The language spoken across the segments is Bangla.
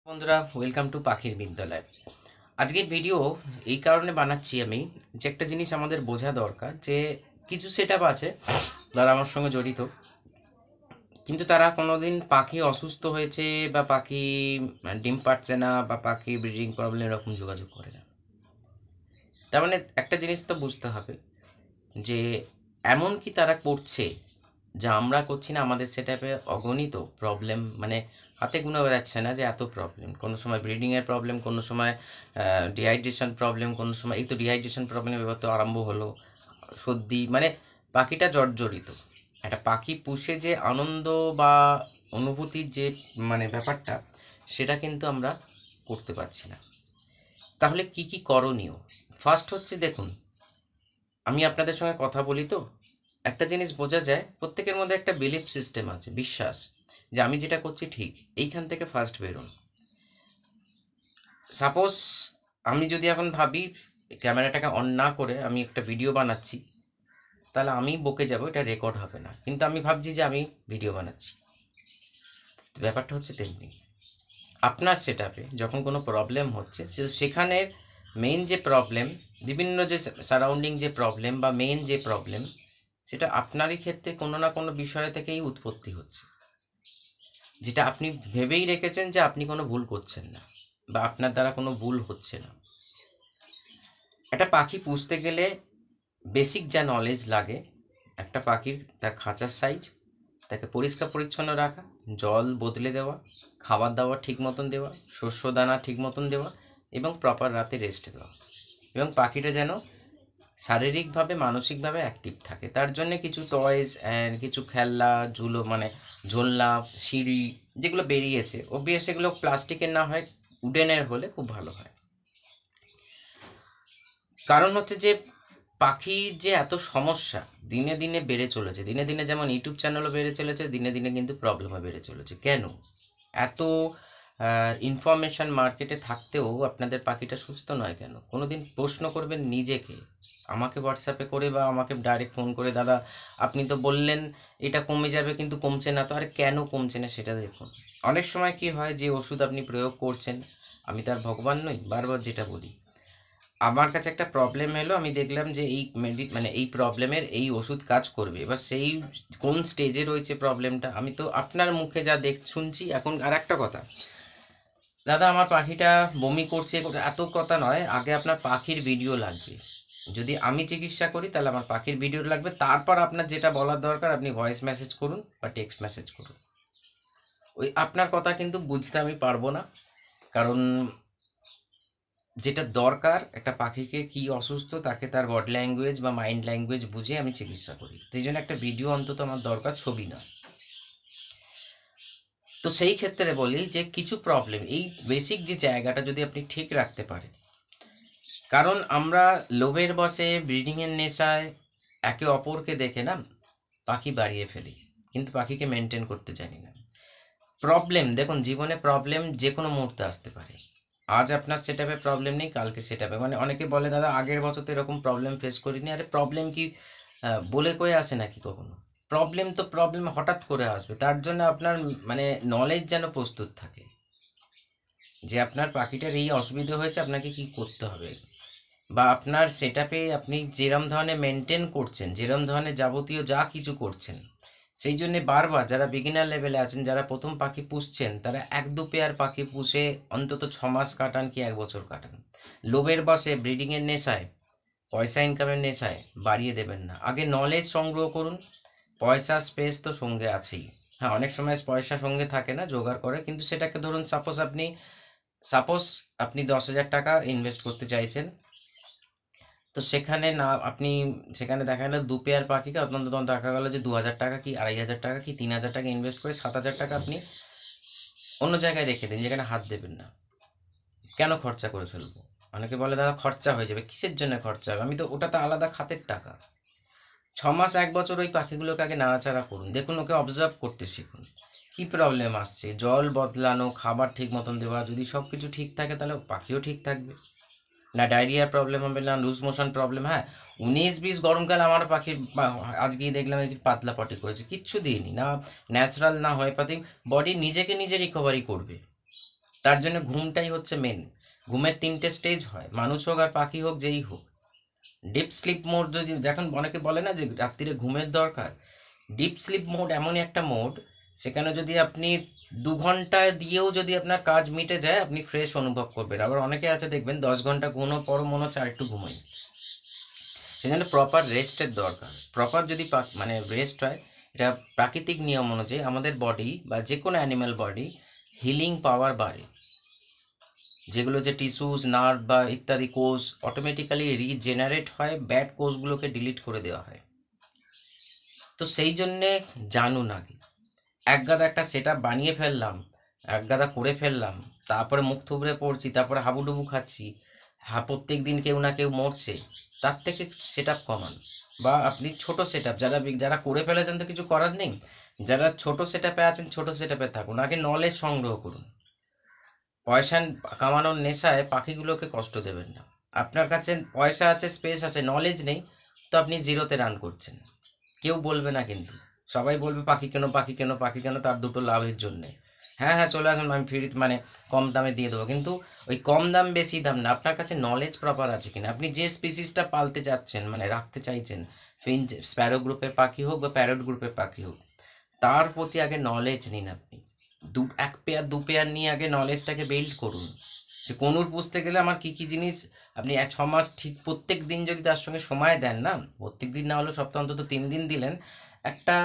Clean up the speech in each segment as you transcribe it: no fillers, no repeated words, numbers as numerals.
বন্ধুরা, ওয়েলকাম টু পাখির বিদ্যালয়। আজকের ভিডিও এই কারণে বানাচ্ছি আমি, যে একটা জিনিস আমাদের বোঝা দরকার, যে কিছু সেট আপ আছে যারা আমার সঙ্গে জড়িত, কিন্তু তারা কোনোদিন পাখি অসুস্থ হয়েছে বা পাখি ডিম পাড়ছে না বা পাখি ব্রিডিং প্রবলেম এরকম যোগাযোগ করে না। তার মানে একটা জিনিস তো বুঝতে হবে যে এমন কি তারা করছে যা আমরা করছি না। আমাদের সেট আপে অগণিত প্রবলেম, মানে হাতে গুনে বেড়াচ্ছে না যে এত প্রবলেম। কোনো সময় ব্রিডিংয়ের প্রবলেম, কোনো সময় ডিহাইড্রেশন প্রবলেম, কোনো সময় এই তো ডিহাইড্রেশন প্রবলেম এবার তো আরম্ভ হলো, সর্দি, মানে পাখিটা জর্জরিত। একটা পাখি পুষে যে আনন্দ বা অনুভূতির যে মানে ব্যাপারটা, সেটা কিন্তু আমরা করতে পারছি না। তাহলে কি কি করণীয়? ফার্স্ট হচ্ছে, দেখুন, আমি আপনাদের সঙ্গে কথা বলি তো একটা জিনিস বোঝা যায়, প্রত্যেকের মধ্যে একটা বিলিফ সিস্টেম আছে, বিশ্বাস যে আমি যেটা করছি ঠিক। এইখান থেকে ফার্স্ট বেরোন। সাপোজ আমি যদি এখন ভাবি ক্যামেরাটাকে অন না করে আমি একটা ভিডিও বানাচ্ছি, তাহলে আমি বকে যাব, এটা রেকর্ড হবে না। কিন্তু আমি ভাবছি যে আমি ভিডিও বানাচ্ছি। ব্যাপারটা হচ্ছে তেমনি, আপনার সেট আপে যখন কোনো প্রবলেম হচ্ছে, সেখানে মেইন যে প্রবলেম, বিভিন্ন যে সারাউন্ডিং যে প্রবলেম বা মেইন যে প্রবলেম, সেটা আপনারই ক্ষেত্রে কোনো না কোনো বিষয় থেকেই উৎপত্তি হচ্ছে, যেটা আপনি ভেবেই রেখেছেন যে আপনি কোনো ভুল করছেন না বা আপনার দ্বারা কোনো ভুল হচ্ছে না। একটা পাখি পুষতে গেলে বেসিক যা নলেজ লাগে, একটা পাখির তার খাঁচার সাইজ, তাকে পরিষ্কার পরিচ্ছন্ন রাখা, জল বদলে দেওয়া, খাবার দাবার ঠিক মতন দেওয়া, শস্য দানা ঠিক মতন দেওয়া এবং প্রপার রাতে রেস্ট দেওয়া, এবং পাখিটা যেন শারীরিকভাবে মানসিকভাবে অ্যাক্টিভ থাকে। তার জন্যে কিছু টয়েস অ্যান্ড কিছু খেলনা, ঝুলো, মানে ঝোলনা, সিঁড়ি যেগুলো বেরিয়েছে, অবভিয়াস সেগুলো প্লাস্টিকের না হয় উডেনের হলে খুব ভালো হয়। কারণ হচ্ছে যে পাখির যে এত সমস্যা দিনে দিনে বেড়ে চলেছে, দিনে দিনে যেমন ইউটিউব চ্যানেলও বেড়ে চলেছে, দিনে দিনে কিন্তু প্রবলেমও বেড়ে চলেছে। কেন? এত ইনফরমেশান মার্কেটে থাকতেও আপনাদের পাখিটা সুস্থ নয় কেন? কোনো দিন প্রশ্ন করবেন নিজেকে, আমাকে হোয়াটসঅ্যাপে করে বা আমাকে ডাইরেক্ট ফোন করে, দাদা আপনি তো বললেন এটা কমে যাবে কিন্তু কমছে না, তো আরে কেন কমছে না সেটা দেখুন। অনেক সময় কি হয়, যে ওষুধ আপনি প্রয়োগ করছেন, আমি তার ভগবান নই, বারবার যেটা বলি, আমার কাছে একটা প্রবলেম এলো, আমি দেখলাম যে এই মানে এই প্রবলেমের এই ওষুধ কাজ করবে, এবার সেই কোন স্টেজে রয়েছে প্রবলেমটা, আমি তো আপনার মুখে যা শুনছি। এখন আর একটা কথা, দাদা আমার পাখিটা বমি করছে, এত কথা নয়, আগে আপনার পাখির ভিডিও লাগবে। যদি আমি চিকিৎসা করি তাহলে আমার পাখির ভিডিও লাগবে, তারপর আপনার যেটা বলার দরকার আপনি ভয়েস মেসেজ করুন বা টেক্সট মেসেজ করুন। ওই আপনার কথা কিন্তু বুঝতে আমি পারবো না, কারণ যেটা দরকার একটা পাখিকে কি অসুস্থ, তাকে তার বডি ল্যাঙ্গুয়েজ বা মাইন্ড ল্যাঙ্গুয়েজ বুঝে আমি চিকিৎসা করি। সেই জন্য একটা ভিডিও অন্তত আমার দরকার, ছবি না। তো সেই ক্ষেত্রে বলি যে কিছু প্রবলেম, এই বেসিক যে জায়গাটা যদি আপনি ঠিক রাখতে পারেন, কারণ আমরা লোভের বশে, ব্রিডিংয়ের নেশায় একে অপরকে দেখে না পাখি বাড়িয়ে ফেলি, কিন্তু পাখিকে মেনটেন করতে জানি না। প্রবলেম দেখুন, জীবনে প্রবলেম যে কোনো মুহূর্তে আসতে পারে। আজ আপনার সেট আপে প্রবলেম নেই, কালকে সেট আপে, মানে অনেকে বলে দাদা আগের বছর তো এরকম প্রবলেম ফেস করিনি। আরে প্রবলেম কি বলে কয়ে আসে নাকি কখনো? প্রবলেম তো প্রবলেম হঠাৎ করে আসবে, তার জন্য আপনার মানে নলেজ যেন প্রস্তুত থাকে, যে আপনার পাখিটার এই অসুবিধা হয়েছে, আপনাকে কি করতে হবে, বা আপনার সেট আপে আপনি যেরম ধরনের মেনটেন করছেন, যেরম ধরনের যাবতীয় যা কিছু করছেন। সেই জন্যে বারবার যারা বিগিনার লেভেলে আছেন, যারা প্রথম পাখি পুষছেন, তারা এক দু পেয়ার পাখি পুষে অন্তত 6 মাস কাটান কি 1 বছর কাটান। লোভের বশে, ব্রিডিংয়ের নেশায়, পয়সা ইনকামের নেশায় বাড়িয়ে দেবেন না। আগে নলেজ সংগ্রহ করুন। পয়সা স্পেস তো সঙ্গে আছেই, হ্যাঁ অনেক সময় পয়সা সঙ্গে থাকে না, জোগাড় করে, কিন্তু সেটাকে ধরুন সাপোজ আপনি 10,000 টাকা ইনভেস্ট করতে চাইছেন, তো সেখানে না আপনি, সেখানে দেখা গেল দু পেয়ার পাখিকে অত্যন্ত তখন দেখা গেলো যে 2,000 টাকা কি 2,500 টাকা কি 3,000 টাকা ইনভেস্ট করে 7,000 টাকা আপনি অন্য জায়গায় রেখে দিন, যেখানে হাত দেবেন না। কেন খরচা করে ফেলবো? অনেকে বলে দাদা খরচা হয়ে যাবে, কিসের জন্য খরচা হবে? আমি তো, ওটা তো আলাদা খাতের টাকা। 6 মাস 1 বছর ওই পাখিগুলোকে আগে নাড়াচাড়া করুন, দেখুন, ওকে অবজার্ভ করতে শিখুন কি প্রবলেম আসছে, জল বদলানো, খাবার ঠিক মতন দেওয়া, যদি সব কিছু ঠিক থাকে তাহলে পাখিও ঠিক থাকবে। না ডায়রিয়ার প্রবলেম হবে, না লুজ মোশন প্রবলেম। হ্যাঁ, 19-20 গরমকাল আমার পাখি আজকেই দেখলাম এই যে পাতলা পটি করেছে, কিচ্ছু দিইনি, না ন্যাচারাল না হোমিওপ্যাথিক, বডি নিজেকে নিজে রিকভারি করবে। তার জন্য ঘুমটাই হচ্ছে মেন। ঘুমের 3টে স্টেজ হয়, মানুষ হোক আর পাখি হোক, যেই হোক। ডিপ স্লিপ মোড যদি দেখুন, অনেকে বলে না যে রাত্রিরে ঘুমের দরকার, ডিপ স্লিপ মোড এমনই একটা মোড, সেখানে যদি আপনি 2 ঘন্টা দিয়েও যদি আপনার কাজ মিটে যায়, আপনি ফ্রেশ অনুভব করবেন। আবার অনেকে আছে দেখবেন 10 ঘন্টা ঘুমো পর মনে হচ্ছে একটু ঘুমাই। সেজন্য প্রপার রেস্টের দরকার। প্রপার যদি মানে রেস্ট হয়, এটা প্রাকৃতিক নিয়ম অনুযায়ী আমাদের বডি বা যে কোনো অ্যানিম্যাল বডি হিলিং পাওয়ার বাড়ে। যেগুলো যে টিস্যুস, নার্ভ বা ইত্যাদি কোষ অটোমেটিক্যালি রিজেনারেট হয়, ব্যাড কোষগুলোকে ডিলিট করে দেওয়া হয়। তো সেই জন্যে জানুন আগে, একগাদা একটা সেট বানিয়ে ফেললাম, একগাদা করে ফেললাম, তারপরে মুখ থুবড়ে পড়ছি, তারপরে হাবুডুবু খাচ্ছি, প্রত্যেক দিন কেউ না কেউ মরছে, তার থেকে সেট কমান। বা আপনি ছোট সেট যারা করে ফেলেছেন তো কিছু করার নেই, যারা ছোট সেট আছেন ছোট সেট থাকুন, আগে নলেজ সংগ্রহ করুন। পয়সা কামানোর নেশায় পাখিগুলোকে কষ্ট দেবেন না। আপনার কাছে পয়সা আছে, স্পেস আছে, নলেজ নেই, তো আপনি জিরোতে রান করছেন। কেউ বলবে না কিন্তু, সবাই বলবে পাখি কেন, পাখি কেন, পাখি কেন, তার দুটো লাভের জন্যে। হ্যাঁ হ্যাঁ চলে আসুন, আমি ফ্রি মানে কম দামে দিয়ে দেবো। কিন্তু ওই কম দাম বেশি দাম না, আপনার কাছে নলেজ প্রপার আছে কিনা। আপনি যে স্পিসিসটা পালতে যাচ্ছেন মানে রাখতে চাইছেন, ফিঞ্চ স্প্যারো গ্রুপের পাখি হোক বা প্যারট গ্রুপের পাখি হোক, তার প্রতি আগে নলেজ নিন। আপনি এক পেয়ার 2 পেয়ার নিয়ে আগে নলেজটাকে বিল্ড করুন, যে কোনুর পুষতে গেলে আমার কী কী জিনিস। আপনি 6 মাস ঠিক প্রত্যেক দিন যদি তার সঙ্গে সময় দেন না, প্রত্যেক দিন না হলেও সপ্তাহে অন্তত 3 দিন দিলেন, একটা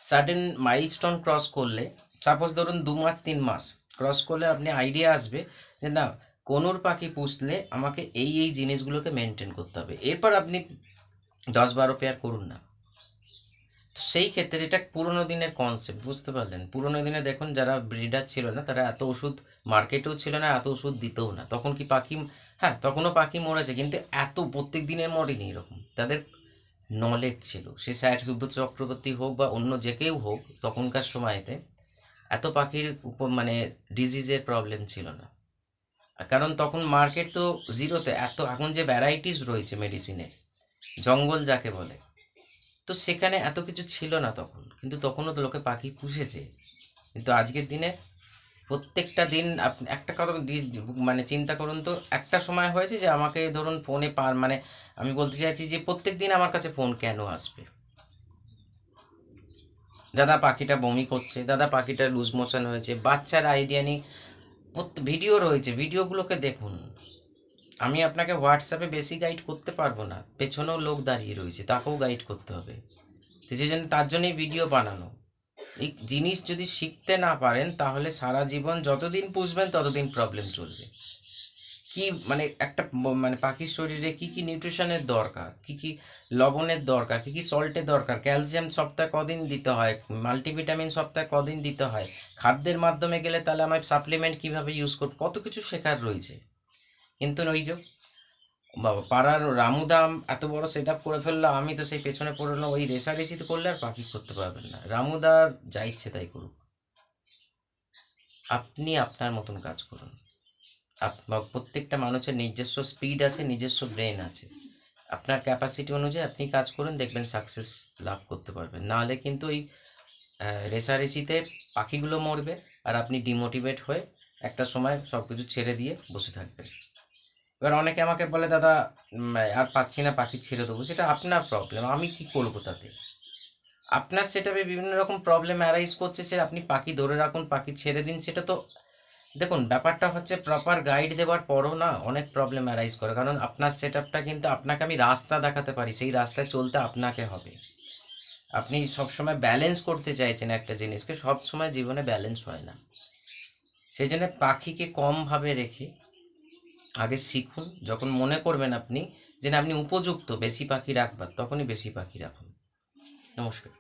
সাডেন মাইলস্টোন ক্রস করলে, সাপোজ ধরুন 2 মাস 3 মাস ক্রস করলে আপনি আইডিয়া আসবে যে না, কোনুর পাখি পুষলে আমাকে এই এই জিনিসগুলোকে মেনটেন করতে হবে। এরপর আপনি 10-12 পেয়ার করুন না। তো সেই ক্ষেত্রে এটা পুরোনো দিনের কনসেপ্ট, বুঝতে পারলেন? পুরোনো দিনে দেখুন যারা ব্রিডার ছিল না, তারা এত ওষুধ মার্কেটেও ছিল না, এত ওষুধ দিতেও না। তখন কি পাখি, হ্যাঁ তখনও পাখি মরেছে, কিন্তু এত প্রত্যেক দিনের মরেনি এরকম। তাদের নলেজ ছিল। সে স্যার সুব্রত চক্রবর্তী হোক বা অন্য যে কেউ হোক, তখনকার সময়তে এত পাখির মানে ডিজিজের প্রবলেম ছিল না। কারণ তখন মার্কেট তো জিরোতে, এত এখন যে ভ্যারাইটিস রয়েছে মেডিসিনের, জঙ্গল যাকে বলে, তো সেখানে এত কিছু ছিল না তখন। কিন্তু তখনও তো লোকে পাখি পুষেছে। কিন্তু আজকের দিনে প্রত্যেকটা দিন আপনি একটা কথা মানে চিন্তা করুন তো, একটা সময় হয়েছে যে আমাকে ধরুন ফোনে মানে আমি বলতে চাইছি যে প্রত্যেক দিন আমার কাছে ফোন কেন আসবে, দাদা পাখিটা বমি করছে, দাদা পাখিটা লুজ মোশন হয়েছে, বাচ্চার আইডিয়া নেই, ভিডিও রয়েছে, ভিডিওগুলোকে দেখুন। আমি আপনাকে হোয়াটসঅ্যাপে বেশি গাইড করতে পারবো না, পেছনেও লোক দাঁড়িয়ে রয়েছে, তাকেও গাইড করতে হবে। সেই জন্য তার জন্যই ভিডিও বানানো। এই জিনিস যদি শিখতে না পারেন, তাহলে সারা জীবন যতদিন পুষবেন ততদিন প্রবলেম চলবে। কি মানে একটা মানে পাখির শরীরে কি কি নিউট্রিশনের দরকার, কি কি লবণের দরকার, কি কি সল্টের দরকার, ক্যালসিয়াম সপ্তাহে কদিন দিতে হয়, মাল্টিভিটামিন সপ্তাহে কদিন দিতে হয়, খাদ্যের মাধ্যমে গেলে তাহলে আমার সাপ্লিমেন্ট কীভাবে ইউজ করব, কত কিছু শেখার রয়েছে। কিন্তু ওই যে বাবা পাড়ার রামুদাম এত বড় সেট আপ করে ফেললো, আমি তো সেই পেছনে পড়লো, ওই রেসারেসি তো করলে আর পাখি করতে পারবেন না। রামুদা যা ইচ্ছে তাই করুক, আপনি আপনার মতন কাজ করুন। প্রত্যেকটা মানুষের নিজস্ব স্পিড আছে, নিজস্ব ব্রেন আছে। আপনার ক্যাপাসিটি অনুযায়ী আপনি কাজ করুন, দেখবেন সাকসেস লাভ করতে পারবেন। নাহলে কিন্তু ওই রেসারেসিতে পাখিগুলো মরবে, আর আপনি ডিমোটিভেট হয়ে একটা সময় সব কিছু ছেড়ে দিয়ে বসে থাকবেন। এবার অনেকে আমাকে বলে দাদা আর পাচ্ছি না, পাখি ছেড়ে দেবো। সেটা আপনার প্রবলেম, আমি কি করবো তাতে? আপনার সেটাপে বিভিন্ন রকম প্রবলেম অ্যারাইজ করছে, সে আপনি পাখি ধরে রাখুন, পাখি ছেড়ে দিন, সেটা তো দেখুন ব্যাপারটা হচ্ছে প্রপার গাইড দেওয়ার পরও না অনেক প্রবলেম অ্যারাইজ করে। কারণ আপনার সেটআপটা কিন্তু আপনাকে আমি রাস্তা দেখাতে পারি, সেই রাস্তায় চলতে আপনাকে হবে। আপনি সবসময় ব্যালেন্স করতে চাইছেন একটা জিনিসকে, সবসময় জীবনে ব্যালেন্স হয় না। সেই জন্য পাখিকে কমভাবে রেখে আগে শিখুন। যখন মনে করবেন আপনি যে না আপনি উপযুক্ত বেশি পাখি রাখবার, তখনই বেশি পাখি রাখুন। নমস্কার।